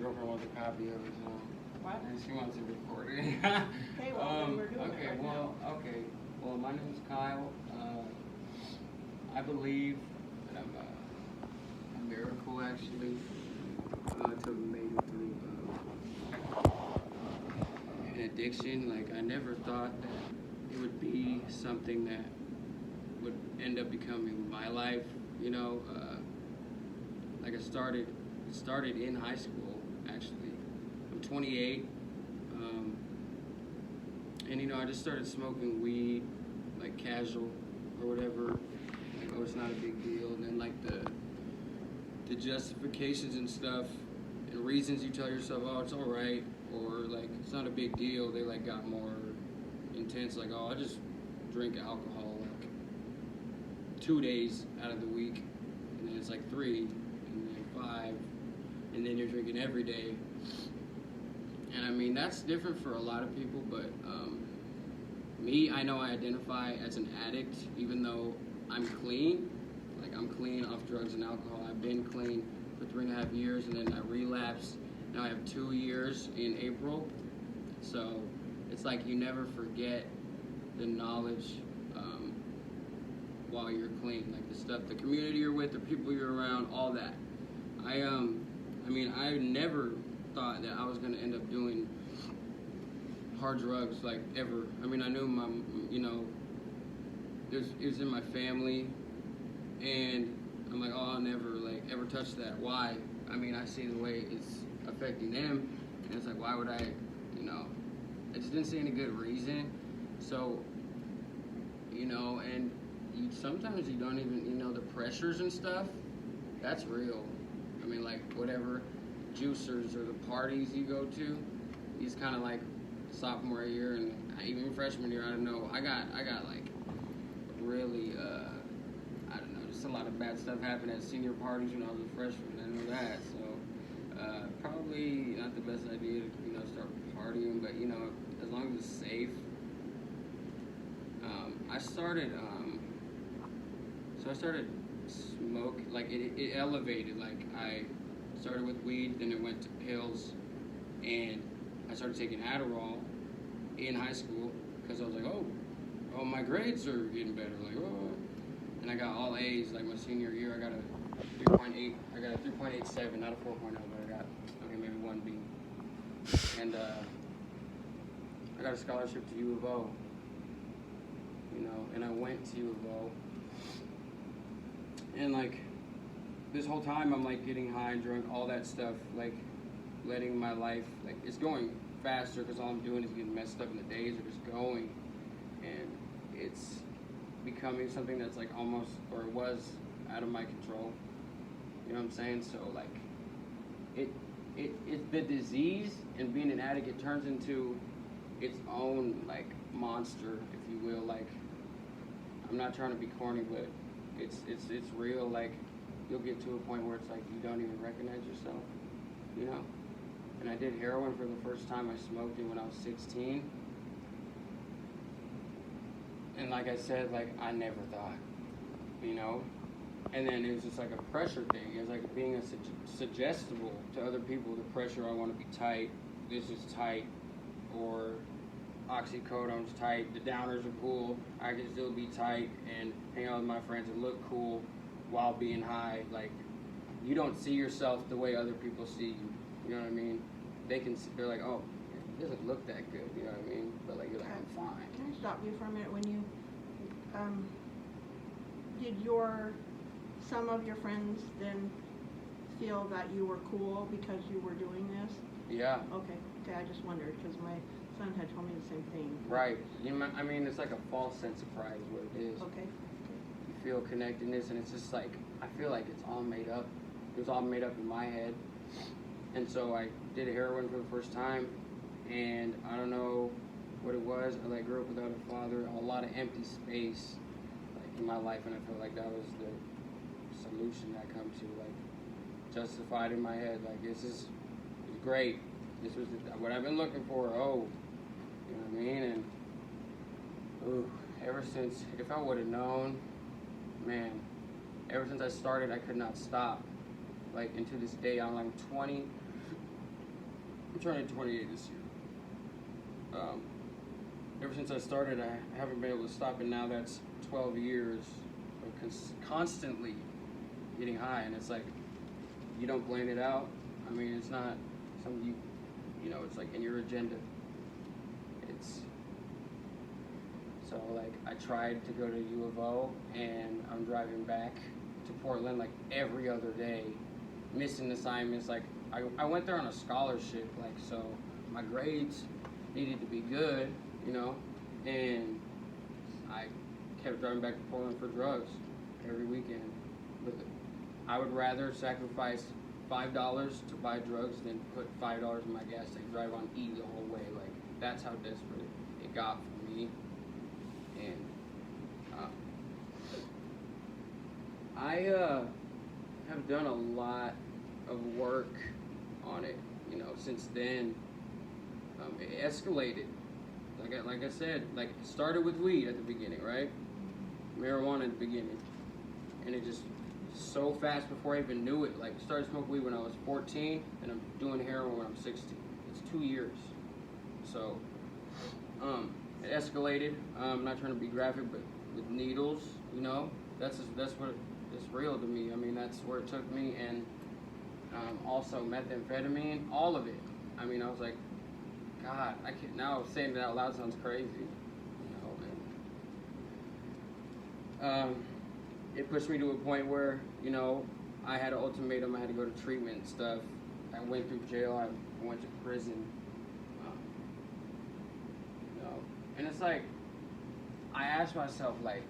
girlfriend wants a copy of it, so. What? And she wants it recorded. Okay, well, then we're doing it right now. Okay. Well, my name is Kyle. I believe that I'm a miracle, actually, to have made it through an addiction. Like, I never thought that it would be something that would end up becoming my life, you know. Like, it started in high school, actually. I'm 28, and, you know, I just started smoking weed, like, casual or whatever. Like, oh, it's not a big deal. And then, like, the justifications and stuff and reasons you tell yourself, oh, it's all right, or, like, it's not a big deal, they, like, got more intense. Like, oh, I just drink alcohol, like, 2 days out of the week, and then it's, like, 3, and then 5, and then you're drinking every day. And, I mean, that's different for a lot of people, but me, I know I identify as an addict, even though I'm clean. Like, I'm clean off drugs and alcohol. I've been clean for 3.5 years, and then I relapsed. Now I have 2 years in April. So it's like you never forget the knowledge while you're clean. Like, the stuff, the community you're with, the people you're around, all that. I mean, I never thought that I was going to end up doing hard drugs, like, ever. I mean, I knew my, you know, it was in my family, and I'm like, oh, I'll never, like, ever touch that. Why? I mean, I see the way it's affecting them, and it's like, why would I, you know, I just didn't see any good reason. So, you know, and sometimes you don't even, you know, the pressures and stuff, that's real. I mean, like, whatever juicers or the parties you go to, these kind of, like, sophomore year and even freshman year, I don't know, I got like really I don't know, just a lot of bad stuff happened at senior parties when I was a freshman. I know that, so probably not the best idea to, you know, start partying, but, you know, as long as it's safe. I started smoke, like, it elevated. Like, I started with weed, then it went to pills, and I started taking Adderall in high school because I was like, oh, my grades are getting better. Like, oh, and I got all A's. Like, my senior year, I got a 3.8. I got a 3.87, not a 4.0, but I got maybe 1B. And I got a scholarship to U of O. You know, and I went to U of O. And, like, this whole time I'm, like, getting high and drunk, all that stuff, like, letting my life, like, it's going faster because all I'm doing is getting messed up, and the days are just going, and it's becoming something that's, like, almost, or it was, out of my control. You know what I'm saying? So, like, it's the disease, and being an addict, it turns into its own, like, monster, if you will. Like, I'm not trying to be corny, but it's real. Like, you'll get to a point where it's like you don't even recognize yourself, you know? And I did heroin for the first time. I smoked it when I was 16. And like I said, like, I never thought, you know? And then it was just like a pressure thing. It was like being suggestible to other people, the pressure, I want to be tight, this is tight, or oxycodone's tight, the downers are cool, I can still be tight and hang out with my friends and look cool while being high. Like, you don't see yourself the way other people see you. You know what I mean? They're like, oh, it doesn't look that good, you know what I mean? But, like, you're like, I'm fine. Can I stop you for a minute? When you, did some of your friends then feel that you were cool because you were doing this? Yeah. Okay, I just wondered, because my son had told me the same thing. Right. You know, I mean, it's like a false sense of pride is what it is. Okay. You feel connectedness, and it's just like, I feel like it's all made up. It was all made up in my head. And so I did heroin for the first time, and I don't know what it was. I, like, grew up without a father, a lot of empty space, like, in my life, and I feel like that was the solution I come to, like, justified in my head. Like, this is great. This was what I've been looking for. Oh, you know what I mean? And ooh, ever since, if I would have known, man, ever since I started, I could not stop. Like, and to this day, I'm like 20, I'm turning 28 this year. Ever since I started, I haven't been able to stop, and now that's 12 years of constantly getting high, and it's like, you don't plan it out. I mean, it's not something you know, it's like in your agenda. It's, so like, I tried to go to U of O, and I'm driving back to Portland like every other day, missing assignments. Like, I went there on a scholarship, like, so my grades needed to be good, you know, and I kept driving back to Portland for drugs every weekend. But I would rather sacrifice $5 to buy drugs than put $5 in my gas tank, drive on E the whole way. Like, that's how desperate it got for me. And I have done a lot of work on it, you know, since then. It escalated. Like I said, like, it started with weed at the beginning, right? Marijuana at the beginning. And it just, so fast before I even knew it. Like, I started smoking weed when I was 14, and I'm doing heroin when I'm 16. It's 2 years. So, it escalated. I'm not trying to be graphic, but with needles, you know, that's what it's real to me. I mean, that's where it took me, and also methamphetamine, all of it. I mean, I was like, God, I can't. Now saying it out loud sounds crazy, you know. And it pushed me to a point where, you know, I had an ultimatum. I had to go to treatment and stuff. I went through jail. I went to prison. You know, and it's like, I asked myself, like,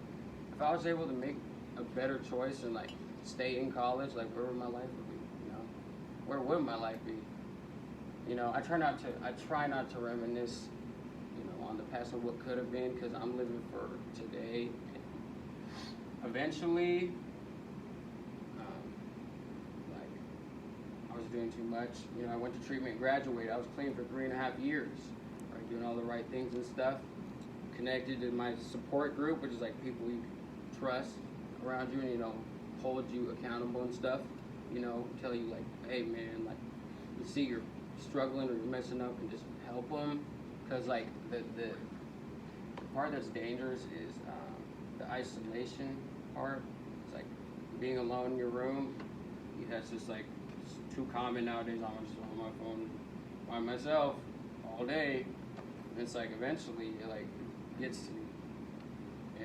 if I was able to make a better choice and like stay in college, like, where would my life be? You know, where would my life be? You know, I try not to reminisce, you know, on the past of what could have been, because I'm living for today. Eventually, like, I was doing too much. You know, I went to treatment, graduated. I was clean for 3.5 years, right, doing all the right things and stuff. Connected to my support group, which is like people you trust around you, and, you know, hold you accountable and stuff. You know, tell you like, hey man, like, you see you're struggling or you're messing up, and just help them. Because like the part that's dangerous is the isolation part. It's like being alone in your room. That's just like, it's too common nowadays. I'm just on my phone by myself all day. And it's like, eventually it like gets to me,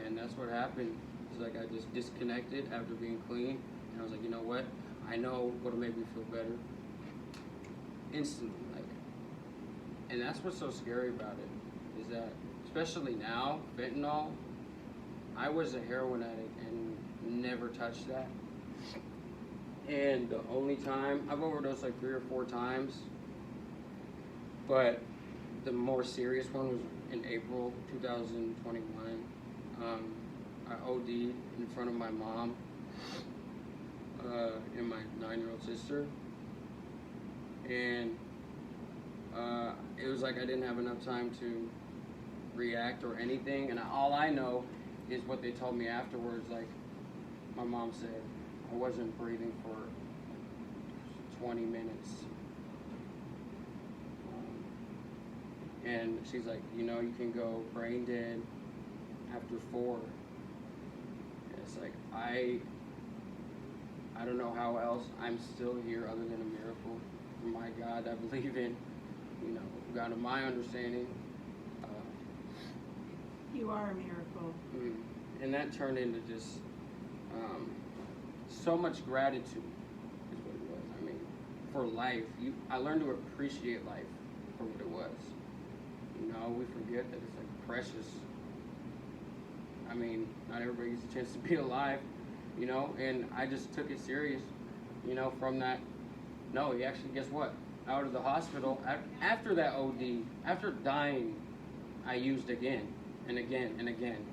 and that's what happened. It's like, I just disconnected after being clean, and I was like, you know what? I know what'll make me feel better. Instantly, like, and that's what's so scary about it, is that, especially now, fentanyl, I was a heroin addict and never touched that. And the only time, I've overdosed like 3 or 4 times, but the more serious one was in April 2021. I OD'd in front of my mom and my 9-year-old sister. And it was like I didn't have enough time to react or anything, and all I know is what they told me afterwards. Like, my mom said I wasn't breathing for 20 minutes, and she's like, you know, you can go brain dead after 4. And it's like, I don't know how else I'm still here other than a miracle. My God, I believe in, you know, God of my understanding. You are a miracle. And that turned into just so much gratitude is what it was. I mean, for life. I learned to appreciate life for what it was. You know, we forget that it's like precious. I mean, not everybody gets a chance to be alive, you know, and I just took it serious, you know, from that. No, he actually, guess what? Out of the hospital, after that OD, after dying, I used again and again and again.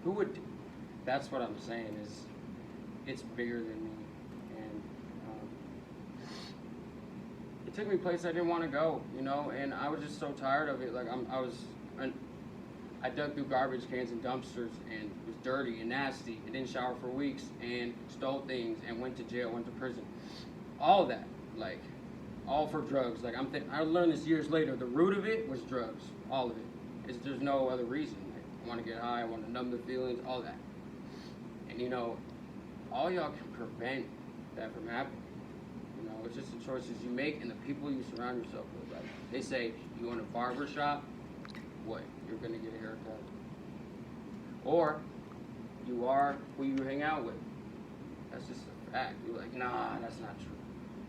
Who would? That's what I'm saying, is it's bigger than me. And it took me places I didn't want to go, you know, and I was just so tired of it. Like, I dug through garbage cans and dumpsters, and it was dirty and nasty, and didn't shower for weeks, and stole things, and went to jail, went to prison. All that, like, all for drugs. Like I learned this years later. The root of it was drugs, all of it. There's no other reason. Like, I want to get high, I want to numb the feelings, all that. And you know, all y'all can prevent that from happening. You know, it's just the choices you make and the people you surround yourself with. Like they say, you want a barber shop, what? You're gonna get a haircut. Or you are who you hang out with. That's just a fact. You're like, nah, that's not true.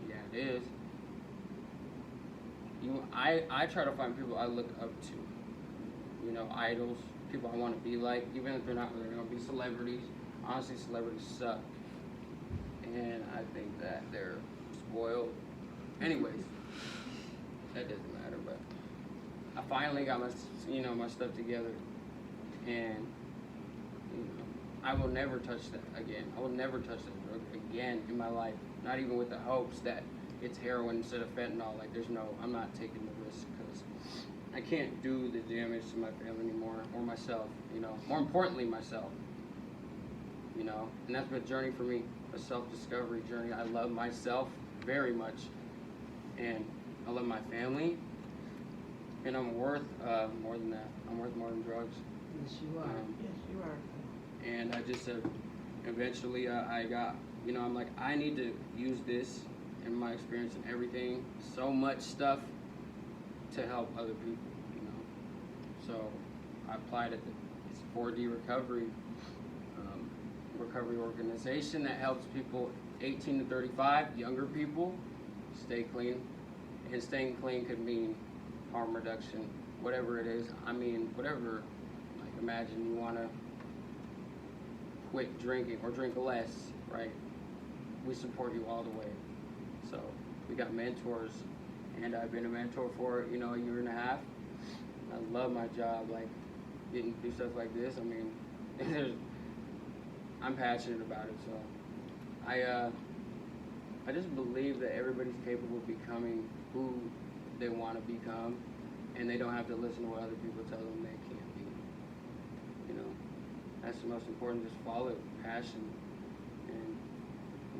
Yeah, it is. I try to find people I look up to. You know, idols, people I want to be like, even if they're not really going to be celebrities. Honestly, celebrities suck. And I think that they're spoiled. Anyways, that doesn't matter, but I finally got my stuff together. And, you know, I will never touch that again. I will never touch that drug again in my life. Not even with the hopes that it's heroin instead of fentanyl. Like, I'm not taking the risk because I can't do the damage to my family anymore or myself, you know. More importantly, myself, you know. And that's been a journey for me, a self-discovery journey. I love myself very much, and I love my family, and I'm worth more than that. I'm worth more than drugs. Yes, you are. Yes, you are. And I just said, eventually I got, you know, I'm like, I need to use this in my experience and everything, so much stuff to help other people, you know. So I applied at this 4D recovery organization that helps people 18 to 35, younger people, stay clean. And staying clean could mean harm reduction, whatever it is. I mean, whatever. Like, imagine you want to quit drinking or drink less, right? We support you all the way. So we got mentors, and I've been a mentor for, you know, a year and a half. I love my job, like getting to do stuff like this. I mean, I'm passionate about it. So I just believe that everybody's capable of becoming who they want to become, and they don't have to listen to what other people tell them they can't be. You know, that's the most important. Just follow passion and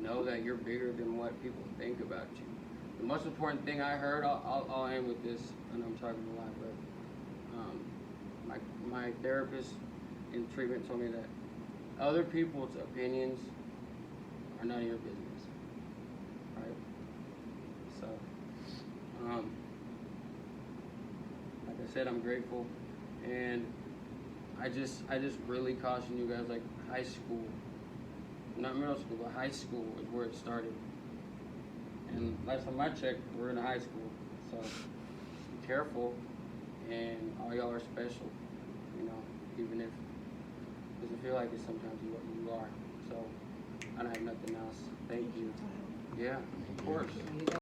know that you're bigger than what people think about you. The most important thing I heard, I'll end with this. I know I'm talking a lot, but my therapist in treatment told me that other people's opinions are none of your business, right? So, like I said, I'm grateful, and I just really caution you guys, like high school, not middle school, but high school is where it started. And last time I checked, we're in high school, so be careful, and all y'all are special, you know, even if it doesn't feel like it sometimes, you are. So I don't have nothing else. Thank you. Yeah, of course.